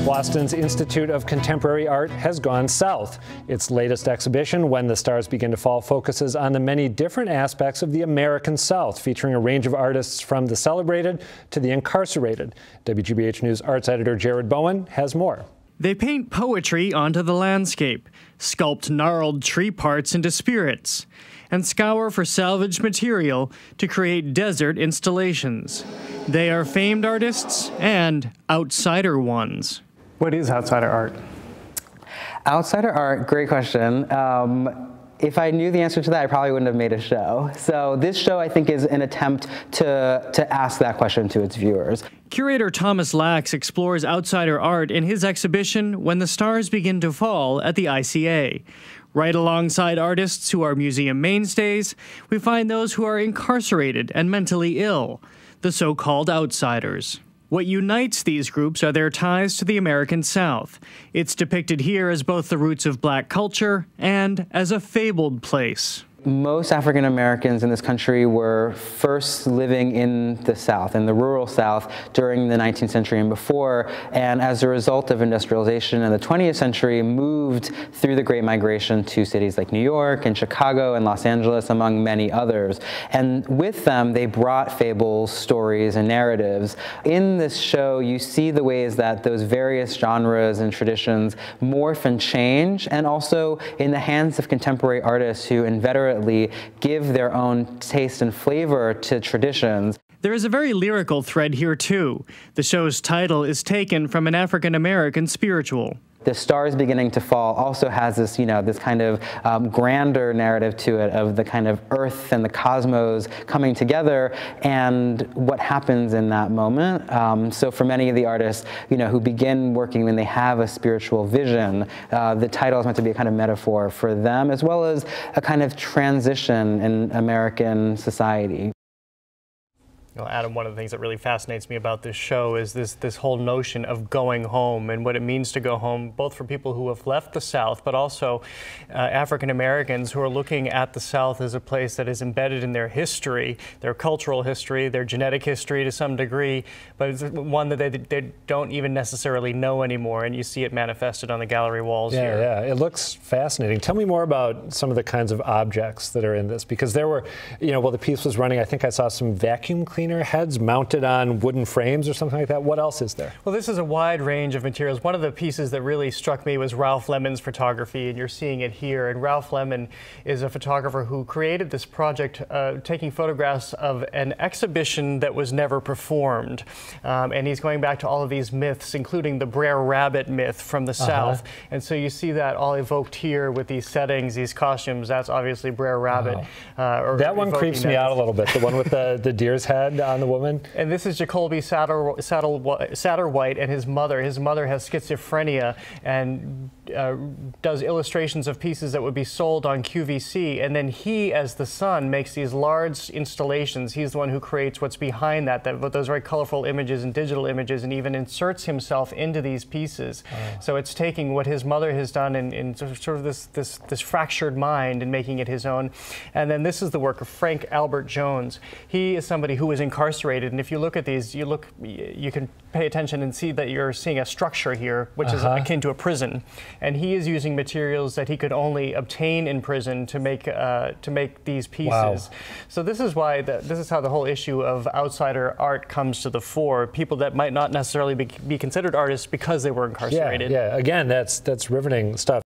Boston's Institute of Contemporary Art has gone south. Its latest exhibition, When the Stars Begin to Fall, focuses on the many different aspects of the American South, featuring a range of artists from the celebrated to the incarcerated. WGBH News arts editor Jared Bowen has more. They paint poetry onto the landscape, sculpt gnarled tree parts into spirits, and scour for salvaged material to create desert installations. They are famed artists and outsider ones. What is outsider art? Outsider art, great question. If I knew the answer to that, I probably wouldn't have made a show. So this show, I think, is an attempt to ask that question to its viewers. Curator Thomas Lax explores outsider art in his exhibition, When the Stars Begin to Fall, at the ICA. Right alongside artists who are museum mainstays, we find those who are incarcerated and mentally ill, the so-called outsiders. What unites these groups are their ties to the American South. It's depicted here as both the roots of black culture and as a fabled place. Most African Americans in this country were first living in the South, in the rural South, during the 19th century and before, and as a result of industrialization in the 20th century, moved through the Great Migration to cities like New York and Chicago and Los Angeles, among many others. And with them, they brought fables, stories, and narratives. In this show, you see the ways that those various genres and traditions morph and change, and also in the hands of contemporary artists who inveterately give their own taste and flavor to traditions. There is a very lyrical thread here too. The show's title is taken from an African-American spiritual. The Stars Beginning to Fall also has this, this kind of grander narrative to it of the kind of earth and the cosmos coming together and what happens in that moment. So for many of the artists, who begin working when they have a spiritual vision, the title is meant to be a kind of metaphor for them, as well as a kind of transition in American society. Adam, one of the things that really fascinates me about this show is this whole notion of going home and what it means to go home, both for people who have left the South, but also African Americans who are looking at the South as a place that is embedded in their history, their cultural history, their genetic history to some degree, but it's one that they don't even necessarily know anymore, and you see it manifested on the gallery walls here. Yeah, it looks fascinating. Tell me more about some of the kinds of objects that are in this, because there were, while the piece was running, I think I saw some vacuum cleaner heads mounted on wooden frames or something like that. What else is there? Well, this is a wide range of materials. One of the pieces that really struck me was Ralph Lemon's photography, and you're seeing it here. And Ralph Lemon is a photographer who created this project taking photographs of an exhibition that was never performed. And he's going back to all of these myths, including the Brer Rabbit myth from the South. And so you see that all evoked here with these settings, these costumes. That's obviously Brer Rabbit. That one creeps me out a little bit, the one with the deer's head on the woman. And this is Jacoby Satterwhite and his mother. His mother has schizophrenia and does illustrations of pieces that would be sold on QVC. And then he, as the son, makes these large installations. He's the one who creates what's behind those very colorful images and digital images, and even inserts himself into these pieces. So it's taking what his mother has done in sort of this fractured mind and making it his own. And then this is the work of Frank Albert Jones. He is somebody who was incarcerated, and if you look at these, you can pay attention and see that you're seeing a structure here, which is akin to a prison, and he is using materials that he could only obtain in prison to make these pieces. Wow. So this is why this is how the whole issue of outsider art comes to the fore. People that might not necessarily be considered artists because they were incarcerated. Yeah. Again, that's riveting stuff.